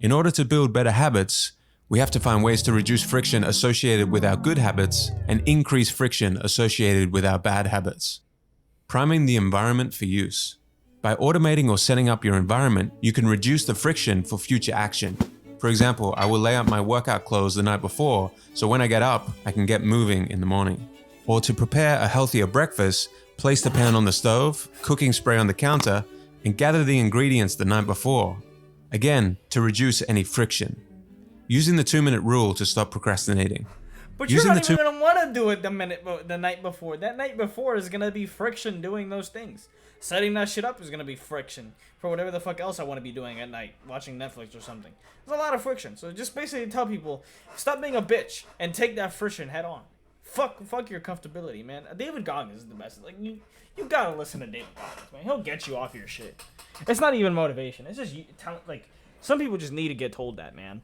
In order to build better habits, we have to find ways to reduce friction associated with our good habits and increase friction associated with our bad habits. Priming the environment for use. By automating or setting up your environment, you can reduce the friction for future action. For example, I will lay out my workout clothes the night before, so when I get up, I can get moving in the morning. Or to prepare a healthier breakfast, place the pan on the stove, cooking spray on the counter, and gather the ingredients the night before. Again, to reduce any friction. Using the 2-minute rule to stop procrastinating. But you're not even gonna want to do it the night before. That night before is gonna be friction doing those things. Setting that shit up is gonna be friction for whatever the fuck else I want to be doing at night, watching Netflix or something. There's a lot of friction. So just basically tell people, stop being a bitch and take that friction head on. Fuck your comfortability, man. David Goggins is the best. Like you gotta listen to David Goggins, man. He'll get you off your shit. It's not even motivation. It's just like some people just need to get told that, man.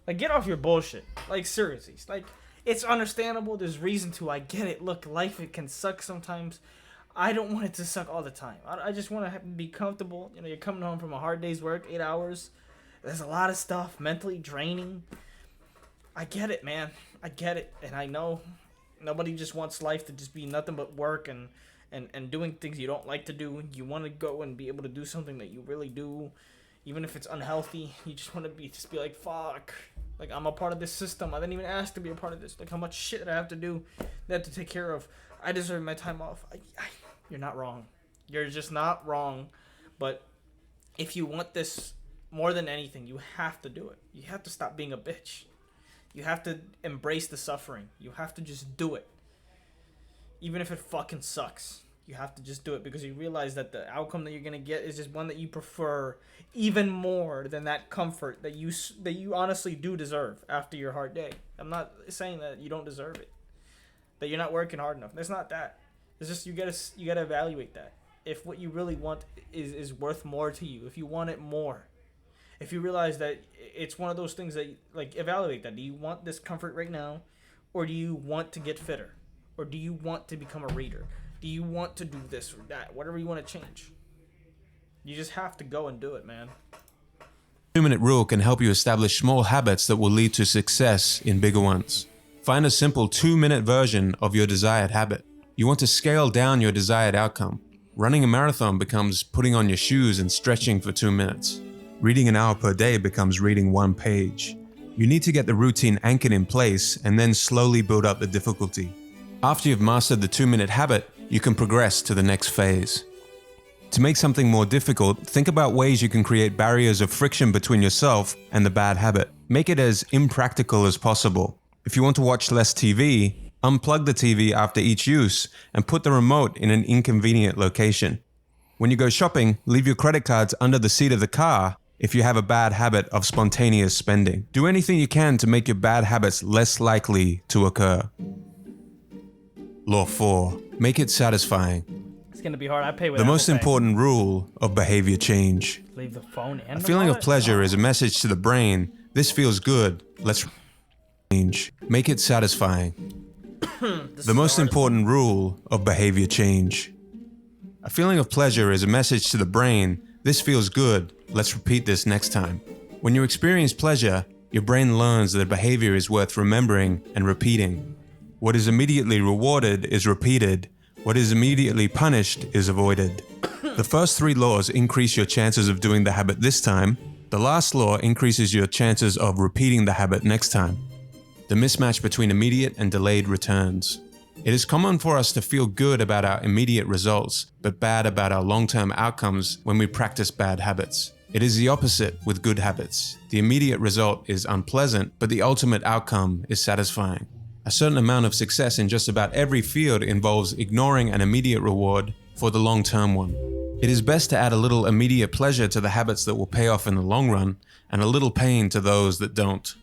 Like get off your bullshit. Like seriously, like. It's understandable. There's reason to. I get it. Look, life, it can suck sometimes. I don't want it to suck all the time. I just want to be comfortable. You know, you're coming home from a hard day's work, 8 hours. There's a lot of stuff, mentally draining. I get it, man. I get it. And I know Nobody just wants life to just be nothing but work and doing things you don't like to do. You want to go and be able to do something that you really do, even if it's unhealthy. You just want to just be like, fuck. Like, I'm a part of this system. I didn't even ask to be a part of this. Like, how much shit I have to do, that I have to take care of. I deserve my time off. You're not wrong. You're just not wrong. But if you want this more than anything, you have to do it. You have to stop being a bitch. You have to embrace the suffering. You have to just do it. Even if it fucking sucks. You have to just do it because you realize that the outcome that you're going to get is just one that you prefer even more than that comfort that you honestly do deserve after your hard day. I'm not saying that you don't deserve it. That you're not working hard enough. That's not that. It's just you got to evaluate that. If what you really want is worth more to you, if you want it more, if you realize that it's one of those things that, like, evaluate that. Do you want this comfort right now, or do you want to get fitter, or do you want to become a reader? Do you want to do this or that? Whatever you want to change. You just have to go and do it, man. 2-minute rule can help you establish small habits that will lead to success in bigger ones. Find a simple 2-minute version of your desired habit. You want to scale down your desired outcome. Running a marathon becomes putting on your shoes and stretching for 2 minutes. Reading an hour per day becomes reading 1 page. You need to get the routine anchored in place and then slowly build up the difficulty. After you've mastered the 2-minute habit, you can progress to the next phase. To make something more difficult, think about ways you can create barriers of friction between yourself and the bad habit. Make it as impractical as possible. If you want to watch less TV, unplug the TV after each use and put the remote in an inconvenient location. When you go shopping, leave your credit cards under the seat of the car if you have a bad habit of spontaneous spending. Do anything you can to make your bad habits less likely to occur. Law 4. Make it satisfying. It's going to be hard. I pay with The Apple most Pay. important rule of behavior change. Leave the phone and A the feeling of wallet? pleasure is a message to the brain. This feels good. Let's change. Make it satisfying. The most important rule of behavior change. A feeling of pleasure is a message to the brain. This feels good. Let's repeat this next time. When you experience pleasure, your brain learns that behavior is worth remembering and repeating. What is immediately rewarded is repeated. What is immediately punished is avoided. The first 3 laws increase your chances of doing the habit this time. The last law increases your chances of repeating the habit next time. The mismatch between immediate and delayed returns. It is common for us to feel good about our immediate results, but bad about our long-term outcomes when we practice bad habits. It is the opposite with good habits. The immediate result is unpleasant, but the ultimate outcome is satisfying. A certain amount of success in just about every field involves ignoring an immediate reward for the long-term one. It is best to add a little immediate pleasure to the habits that will pay off in the long run, and a little pain to those that don't.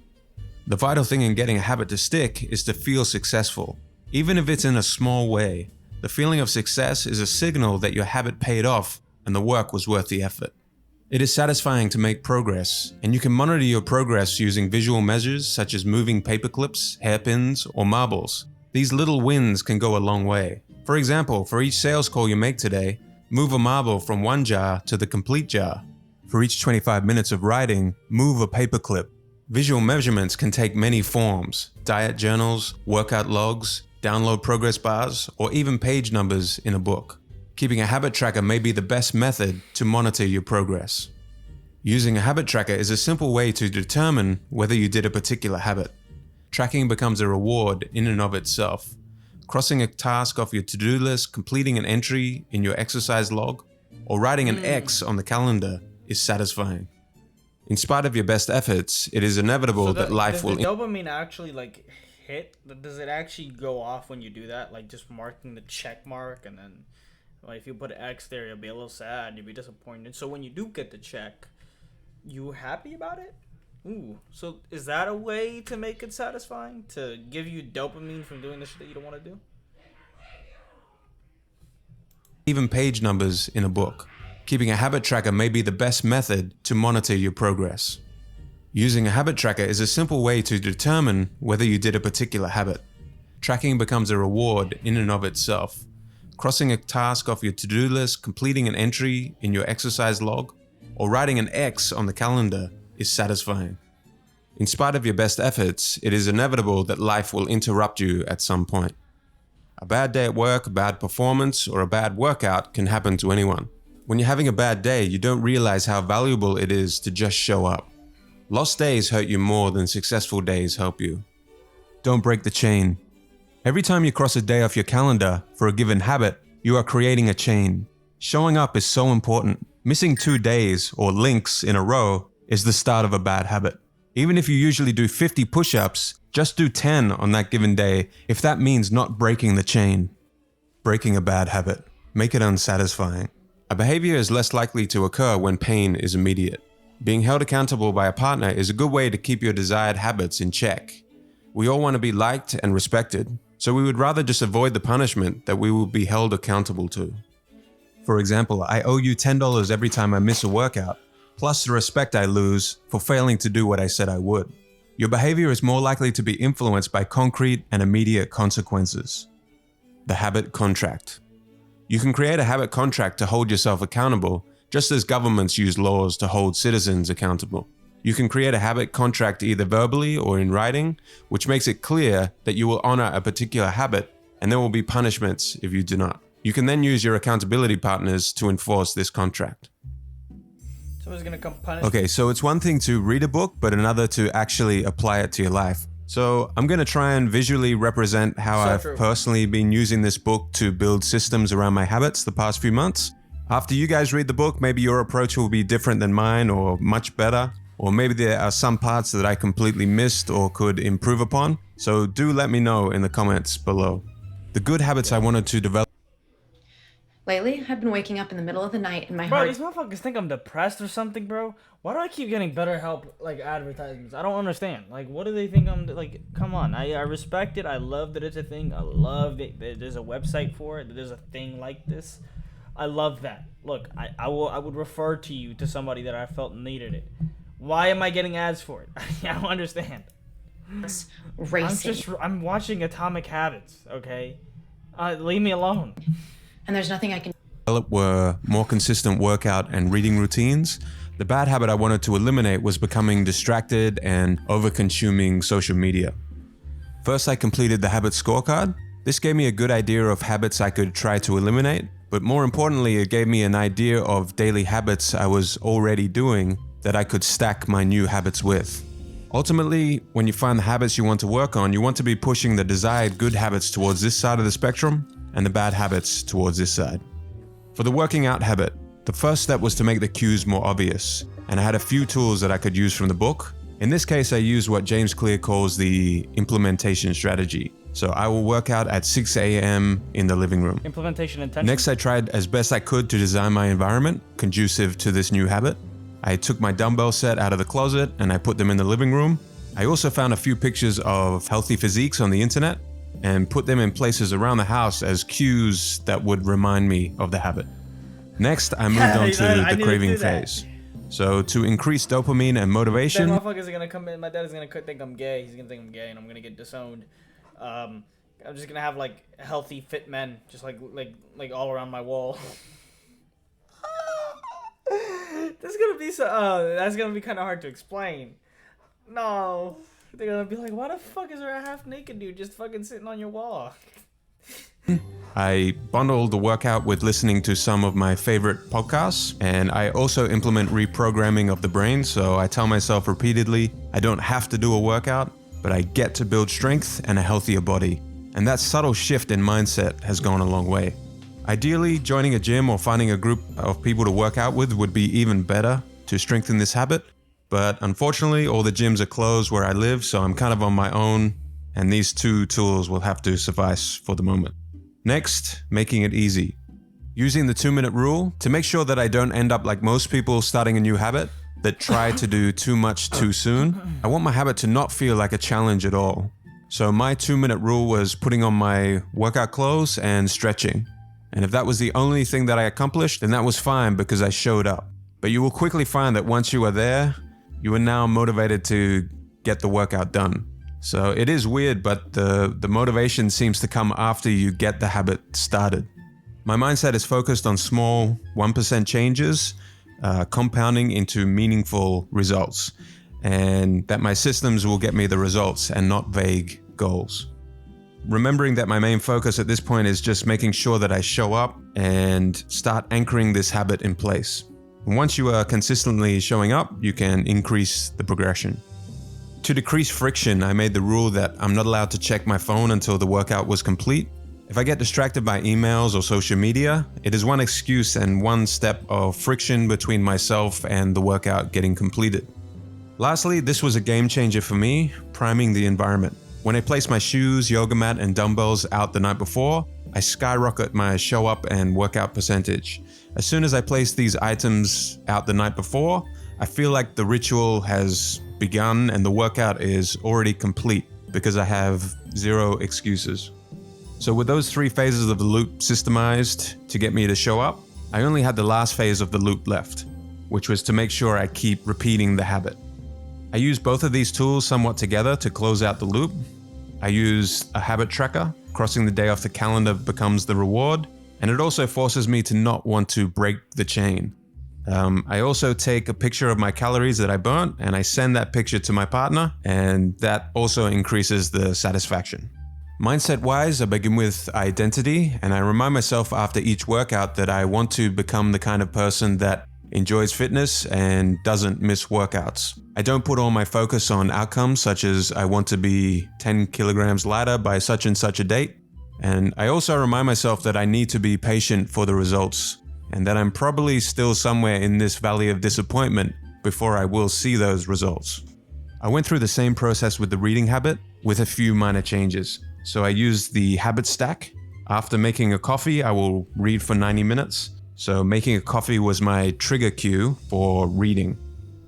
The vital thing in getting a habit to stick is to feel successful. Even if it's in a small way, the feeling of success is a signal that your habit paid off and the work was worth the effort. It is satisfying to make progress, and you can monitor your progress using visual measures such as moving paper clips, hairpins, or marbles. These little wins can go a long way. For example, for each sales call you make today, move a marble from one jar to the complete jar. For each 25 minutes of writing, move a paper clip. Visual measurements can take many forms: diet journals, workout logs, download progress bars, or even page numbers in a book. Keeping a habit tracker may be the best method to monitor your progress. Using a habit tracker is a simple way to determine whether you did a particular habit. Tracking becomes a reward in and of itself. Crossing a task off your to-do list, completing an entry in your exercise log, or writing an X on the calendar is satisfying. In spite of your best efforts, it is inevitable that life will... Does the dopamine actually, like, hit? Does it actually go off when you do that? Like, just marking the check mark, and then, like, if you put an X there, you'll be a little sad, you'll be disappointed. So when you do get the check, you happy about it? Ooh, so is that a way to make it satisfying? To give you dopamine from doing the shit that you don't want to do? Even page numbers in a book. Keeping a habit tracker may be the best method to monitor your progress. Using a habit tracker is a simple way to determine whether you did a particular habit. Tracking becomes a reward in and of itself. Crossing a task off your to-do list, completing an entry in your exercise log, or writing an X on the calendar is satisfying. In spite of your best efforts, it is inevitable that life will interrupt you at some point. A bad day at work, a bad performance, or a bad workout can happen to anyone. When you're having a bad day, you don't realize how valuable it is to just show up. Lost days hurt you more than successful days help you. Don't break the chain. Every time you cross a day off your calendar for a given habit, you are creating a chain. Showing up is so important. Missing 2 days or links in a row is the start of a bad habit. Even if you usually do 50 push-ups, just do 10 on that given day if that means not breaking the chain. Breaking a bad habit. Make it unsatisfying. A behavior is less likely to occur when pain is immediate. Being held accountable by a partner is a good way to keep your desired habits in check. We all want to be liked and respected, so we would rather just avoid the punishment that we will be held accountable to. For example, I owe you $10 every time I miss a workout, plus the respect I lose for failing to do what I said I would. Your behavior is more likely to be influenced by concrete and immediate consequences. The habit contract. You can create a habit contract to hold yourself accountable, just as governments use laws to hold citizens accountable. You can create a habit contract either verbally or in writing, which makes it clear that you will honor a particular habit and there will be punishments if you do not. You can then use your accountability partners to enforce this contract. Someone's gonna come punish. Okay, so it's one thing to read a book, but another to actually apply it to your life. So I'm gonna try and visually represent how I've personally been using this book to build systems around my habits the past few months. After you guys read the book, maybe your approach will be different than mine or much better. Or maybe there are some parts that I completely missed or could improve upon. So do let me know in the comments below. The good habits I wanted to develop. Lately, I've been waking up in the middle of the night and my Bro, heart... these motherfuckers think I'm depressed or something, bro. Why do I keep getting BetterHelp, like, advertisements? I don't understand. Like, what do they think I'm, like, come on. I respect it. I love that it's a thing. I love that there's a website for it, that there's a thing like this. I love that. Look, I would refer to you to somebody that I felt needed it. Why am I getting ads for it? I don't understand. Racing. I'm watching Atomic Habits, okay? Leave me alone. And there's nothing I can... Were more consistent workout and reading routines. The bad habit I wanted to eliminate was becoming distracted and over-consuming social media. First, I completed the habit scorecard. This gave me a good idea of habits I could try to eliminate, but more importantly, it gave me an idea of daily habits I was already doing that I could stack my new habits with. Ultimately, when you find the habits you want to work on, you want to be pushing the desired good habits towards this side of the spectrum and the bad habits towards this side. For the working out habit, the first step was to make the cues more obvious, and I had a few tools that I could use from the book. In this case, I used what James Clear calls the implementation strategy. So I will work out at 6 a.m. in the living room. Implementation intention. Next, I tried as best I could to design my environment conducive to this new habit. I took my dumbbell set out of the closet and I put them in the living room. I also found a few pictures of healthy physiques on the internet and put them in places around the house as cues that would remind me of the habit. Next, I moved on to the craving phase. So to increase dopamine and motivation... That motherfuckers are gonna come in, my dad is gonna think I'm gay, he's gonna think I'm gay and I'm gonna get disowned. I'm just gonna have like healthy fit men just like all around my wall. That's gonna be that's gonna be kind of hard to explain. No, they're gonna be like, why the fuck is there a half naked dude just fucking sitting on your wall? I bundle the workout with listening to some of my favorite podcasts, and I also implement reprogramming of the brain. So I tell myself repeatedly, I don't have to do a workout, but I get to build strength and a healthier body. And that subtle shift in mindset has gone a long way. Ideally, joining a gym or finding a group of people to work out with would be even better to strengthen this habit. But unfortunately, all the gyms are closed where I live, so I'm kind of on my own, and these two tools will have to suffice for the moment. Next, making it easy. Using the 2-minute rule to make sure that I don't end up like most people starting a new habit that try to do too much too soon. I want my habit to not feel like a challenge at all. So my 2-minute rule was putting on my workout clothes and stretching. And if that was the only thing that I accomplished, then that was fine because I showed up. But you will quickly find that once you are there, you are now motivated to get the workout done. So it is weird, but the motivation seems to come after you get the habit started. My mindset is focused on small 1% changes, compounding into meaningful results, and that my systems will get me the results and not vague goals. remembering that my main focus at this point is just making sure that I show up and start anchoring this habit in place. And once you are consistently showing up, you can increase the progression. To decrease friction, I made the rule that I'm not allowed to check my phone until the workout was complete. If I get distracted by emails or social media, it is one excuse and one step of friction between myself and the workout getting completed. Lastly, this was a game changer for me, priming the environment. When I place my shoes, yoga mat, and dumbbells out the night before, I skyrocket my show up and workout percentage. As soon as I place these items out the night before, I feel like the ritual has begun and the workout is already complete because I have zero excuses. So with those 3 phases of the loop systemized to get me to show up, I only had the last phase of the loop left, which was to make sure I keep repeating the habit. I use both of these tools somewhat together to close out the loop. I use a habit tracker. Crossing the day off the calendar becomes the reward, and it also forces me to not want to break the chain. I also take a picture of my calories that I burnt, and I send that picture to my partner, and that also increases the satisfaction. Mindset-wise, I begin with identity, and I remind myself after each workout that I want to become the kind of person that enjoys fitness and doesn't miss workouts. I don't put all my focus on outcomes such as I want to be 10 kilograms lighter by such and such a date. And I also remind myself that I need to be patient for the results and that I'm probably still somewhere in this valley of disappointment before I will see those results. I went through the same process with the reading habit with a few minor changes. So I used the habit stack. After making a coffee, I will read for 90 minutes. So making a coffee was my trigger cue for reading.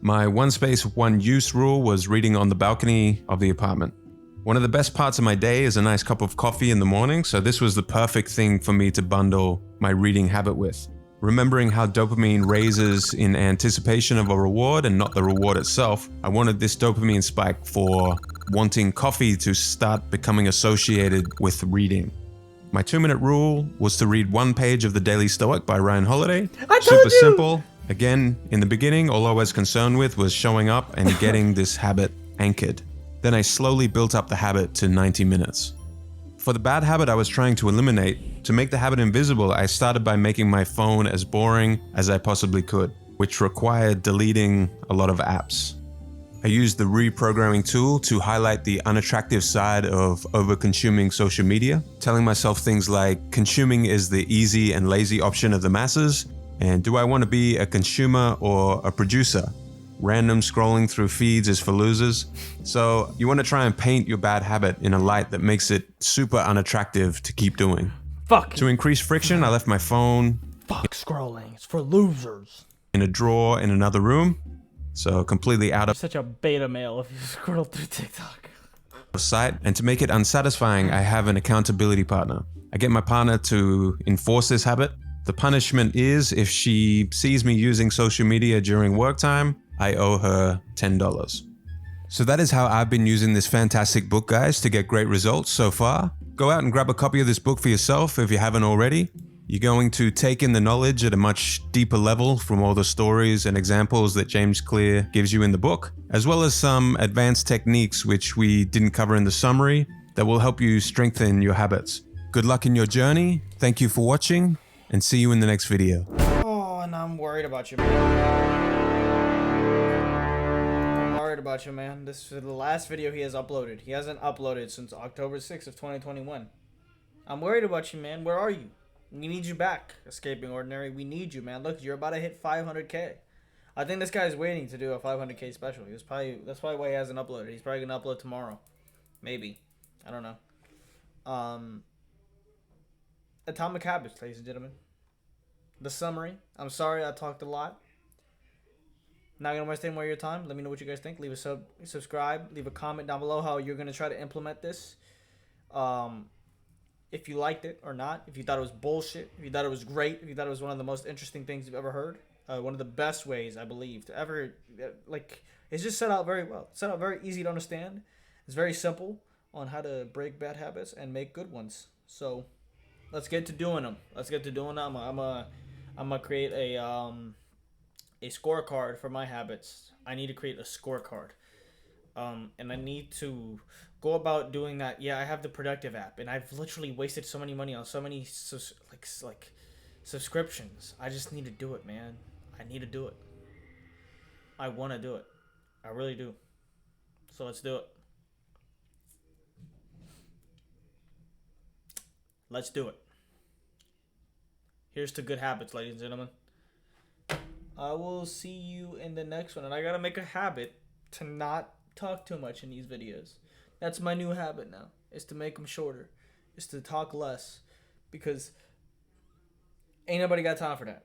My one space, one use rule was reading on the balcony of the apartment. One of the best parts of my day is a nice cup of coffee in the morning, so this was the perfect thing for me to bundle my reading habit with. Remembering how dopamine raises in anticipation of a reward and not the reward itself, I wanted this dopamine spike for wanting coffee to start becoming associated with reading. My 2-minute rule was to read 1 page of The Daily Stoic by Ryan Holiday. Super simple. Again, in the beginning, all I was concerned with was showing up and getting this habit anchored. Then I slowly built up the habit to 90 minutes. For the bad habit I was trying to eliminate, to make the habit invisible, I started by making my phone as boring as I possibly could, which required deleting a lot of apps. I used the reprogramming tool to highlight the unattractive side of over-consuming social media, telling myself things like, consuming is the easy and lazy option of the masses, and do I want to be a consumer or a producer? Random scrolling through feeds is for losers. So you want to try and paint your bad habit in a light that makes it super unattractive to keep doing. Fuck. To increase friction, I left my phone Fuck scrolling. It's for losers. in a drawer in another room. So completely out You're of such a beta male if you scroll through TikTok. sight. And to make it unsatisfying, I have an accountability partner. I get my partner to enforce this habit. The punishment is if she sees me using social media during work time, I owe her $10. So that is how I've been using this fantastic book, guys, to get great results so far. Go out and grab a copy of this book for yourself if you haven't already. You're going to take in the knowledge at a much deeper level from all the stories and examples that James Clear gives you in the book, as well as some advanced techniques which we didn't cover in the summary that will help you strengthen your habits. Good luck in your journey. Thank you for watching, and see you in the next video. Oh, and I'm worried about you, man. I'm worried about you, man. This is the last video he has uploaded. He hasn't uploaded since October 6th of 2021. I'm worried about you, man. Where are you? We need you back, Escaping Ordinary. We need you, man. Look, you're about to hit 500K. I think this guy's waiting to do a 500K special. That's probably why he hasn't uploaded. He's probably gonna upload tomorrow, maybe. I don't know. Atomic Habits, ladies and gentlemen. The summary. I'm sorry I talked a lot. Not gonna waste any more of your time. Let me know what you guys think. Leave a subscribe. Leave a comment down below how you're gonna try to implement this. If you liked it or not. If you thought it was bullshit. If you thought it was great. If you thought it was one of the most interesting things you've ever heard. One of the best ways, I believe, to ever, it's just set out very well. It's set out very easy to understand. It's very simple on how to break bad habits and make good ones. So, let's get to doing them. I'm gonna create a scorecard for my habits. I need to create a scorecard. And I need to go about doing that. Yeah, I have the Productive app, and I've literally wasted so many money on so many subscriptions. I just need to do it, man. I need to do it. I want to do it. I really do. So let's do it. Let's do it. Here's to good habits, ladies and gentlemen. I will see you in the next one. And I gotta make a habit to not talk too much in these videos. That's my new habit now. Is to make them shorter. Is to talk less. Because ain't nobody got time for that.